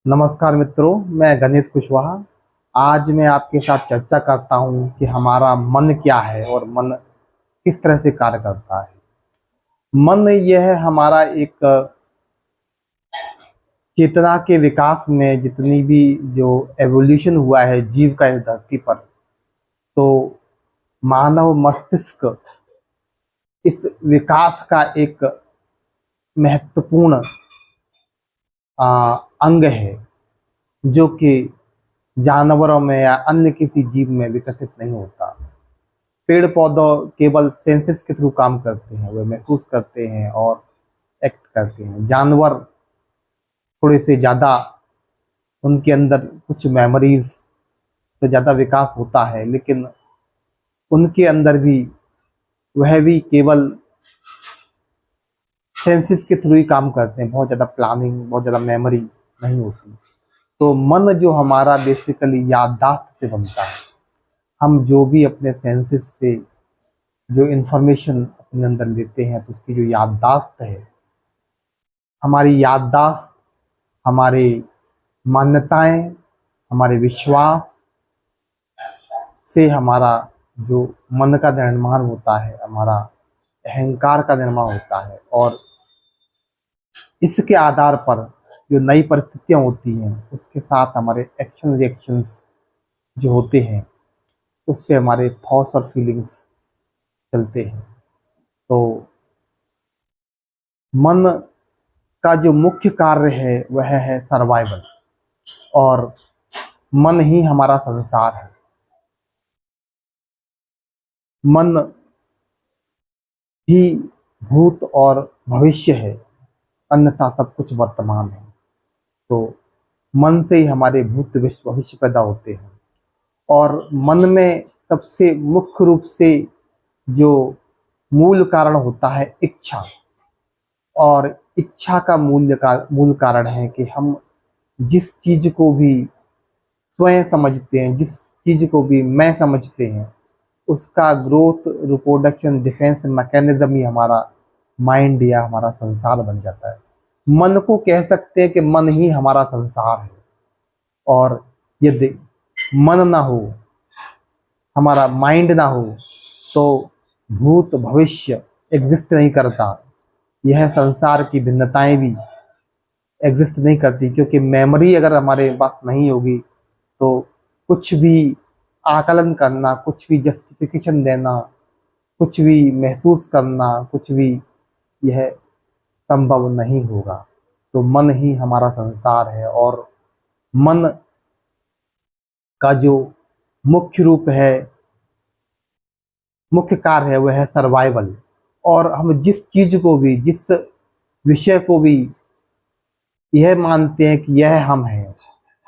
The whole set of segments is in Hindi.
नमस्कार मित्रों, मैं गणेश कुशवाहा। आज मैं आपके साथ चर्चा करता हूं कि हमारा मन क्या है और मन किस तरह से कार्य करता है। मन यह है हमारा एक चेतना के विकास में जितनी भी जो एवोल्यूशन हुआ है जीव का इस धरती पर, तो मानव मस्तिष्क इस विकास का एक महत्वपूर्ण अंग है, जो कि जानवरों में या अन्य किसी जीव में विकसित नहीं होता। पेड़ पौधों केवल सेंसेस के थ्रू काम करते हैं, वे महसूस करते हैं और एक्ट करते हैं। जानवर थोड़े से ज़्यादा, उनके अंदर कुछ मेमोरीज से ज़्यादा विकास होता है, लेकिन उनके अंदर भी वह भी केवल सेंसेस के थ्रू ही काम करते हैं। बहुत ज़्यादा प्लानिंग, बहुत ज़्यादा मेमोरी नहीं होती। तो मन जो हमारा बेसिकली याददाश्त से बनता है। हम जो भी अपने सेंसेस से जो इंफॉर्मेशन अपने अंदर लेते हैं, तो उसकी जो याददाश्त है, हमारी याददाश्त हमारे मान्यताएं, हमारे विश्वास से हमारा जो मन का निर्माण होता है, हमारा अहंकार का निर्माण होता है। और इसके आधार पर जो नई परिस्थितियां होती हैं, उसके साथ हमारे एक्शन रिएक्शंस जो होते हैं, उससे हमारे थॉट्स और फीलिंग्स चलते हैं। तो मन का जो मुख्य कार्य है वह है सर्वाइवल, और मन ही हमारा संसार है। मन ही भूत और भविष्य है, अन्यथा सब कुछ वर्तमान है। तो मन से ही हमारे भूत भविष्य पैदा होते हैं। और मन में सबसे मुख्य रूप से जो मूल कारण होता है इच्छा। और इच्छा का मूल कारण है कि हम जिस चीज को भी स्वयं समझते हैं, जिस चीज को भी मैं समझते हैं, उसका ग्रोथ, रिप्रोडक्शन, डिफेंस मैकेनिज्म ही हमारा माइंड या हमारा संसार बन जाता है। मन को कह सकते हैं कि मन ही हमारा संसार है। और यदि मन ना हो, हमारा माइंड ना हो, तो भूत भविष्य एग्जिस्ट नहीं करता। यह संसार की भिन्नताएं भी एग्जिस्ट नहीं करती, क्योंकि मेमोरी अगर हमारे पास नहीं होगी तो कुछ भी आकलन करना, कुछ भी जस्टिफिकेशन देना, कुछ भी महसूस करना, कुछ भी यह संभव नहीं होगा। तो मन ही हमारा संसार है। और मन का जो मुख्य रूप है, मुख्य कार्य है, वह है सर्वाइवल। और हम जिस चीज को भी, जिस विषय को भी यह मानते हैं कि यह हम हैं,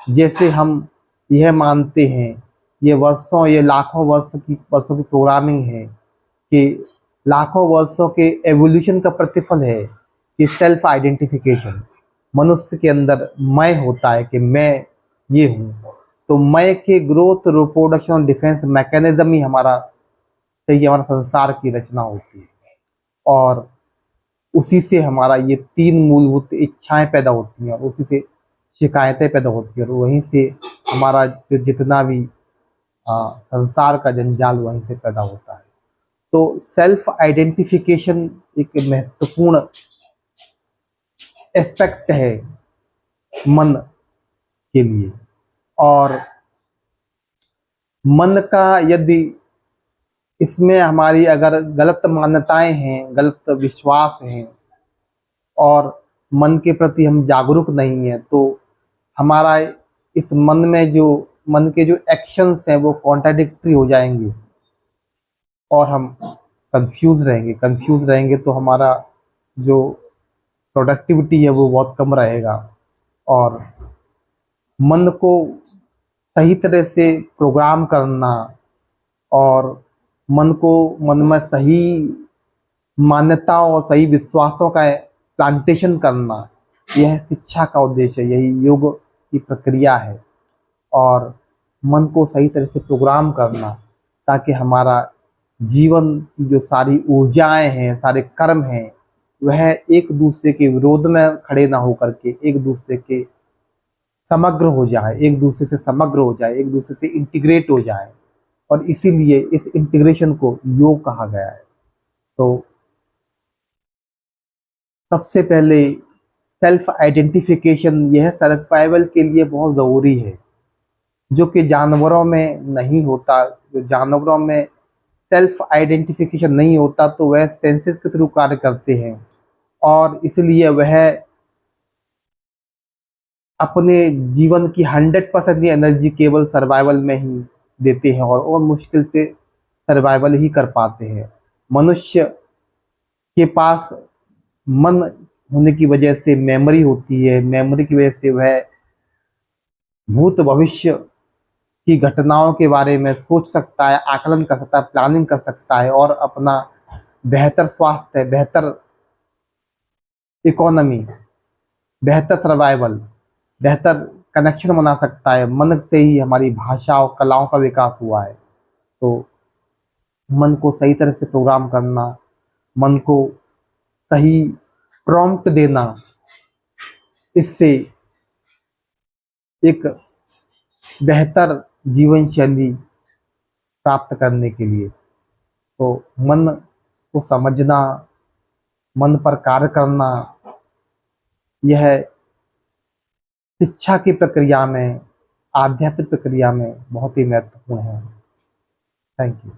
जैसे हम यह मानते हैं, ये वर्षों, ये लाखों वर्षों की प्रोग्रामिंग है, कि लाखों वर्षों के एवोल्यूशन का प्रतिफल है कि सेल्फ आइडेंटिफिकेशन। मनुष्य के अंदर मैं होता है कि मैं ये हूँ। तो मैं के ग्रोथ, रिप्रोडक्शन और डिफेंस मैकेनिज्म ही हमारा संसार की रचना होती है। और उसी से हमारा ये तीन मूलभूत इच्छाएं पैदा होती हैं, और उसी से शिकायतें पैदा होती हैं, और वहीं से हमारा जो जितना भी संसार का जंजाल वहीं से पैदा होता है। तो सेल्फ आइडेंटिफिकेशन एक महत्वपूर्ण एस्पेक्ट है मन के लिए। और मन का यदि इसमें हमारी अगर गलत मान्यताएं हैं, गलत विश्वास हैं, और मन के प्रति हम जागरूक नहीं है, तो हमारा इस मन के जो एक्शंस हैं वो कॉन्ट्राडिक्टरी हो जाएंगे, और हम कंफ्यूज रहेंगे। तो हमारा जो प्रोडक्टिविटी है वो बहुत कम रहेगा। और मन को सही तरह से प्रोग्राम करना, और मन में सही मान्यताओं और सही विश्वासों का प्लांटेशन करना, यह शिक्षा का उद्देश्य है, यही योग की प्रक्रिया है। और मन को सही तरह से प्रोग्राम करना, ताकि हमारा जीवन की जो सारी ऊर्जाएं हैं, सारे कर्म हैं, वह एक दूसरे के विरोध में खड़े ना होकर के एक दूसरे के समग्र हो जाए, एक दूसरे से समग्र हो जाए, एक दूसरे से इंटीग्रेट हो जाए, और इसीलिए इस इंटीग्रेशन को योग कहा गया है। तो सबसे पहले सेल्फ आइडेंटिफिकेशन, यह सर्वाइवल के लिए बहुत ज़रूरी है, जो कि जानवरों में नहीं होता। जो जानवरों में सेल्फ आइडेंटिफिकेशन नहीं होता, तो वह सेंसेस के थ्रू कार्य करते हैं, और इसलिए वह अपने जीवन की 100% एनर्जी केवल सर्वाइवल में ही देते हैं, और मुश्किल से सर्वाइवल ही कर पाते हैं। मनुष्य के पास मन होने की वजह से मेमोरी होती है, मेमोरी की वजह से वह भूत भविष्य की घटनाओं के बारे में सोच सकता है, आकलन कर सकता है, प्लानिंग कर सकता है, और अपना बेहतर स्वास्थ्य, बेहतर इकोनॉमी, बेहतर सर्वाइवल, बेहतर कनेक्शन बना सकता है। मन से ही हमारी भाषा और कलाओं का विकास हुआ है। तो मन को सही तरह से प्रोग्राम करना, मन को सही प्रॉम्प्ट देना, इससे एक बेहतर जीवन शैली प्राप्त करने के लिए, तो मन को समझना, मन पर कार्य करना, यह शिक्षा की प्रक्रिया में, आध्यात्मिक प्रक्रिया में बहुत ही महत्वपूर्ण है। Thank you.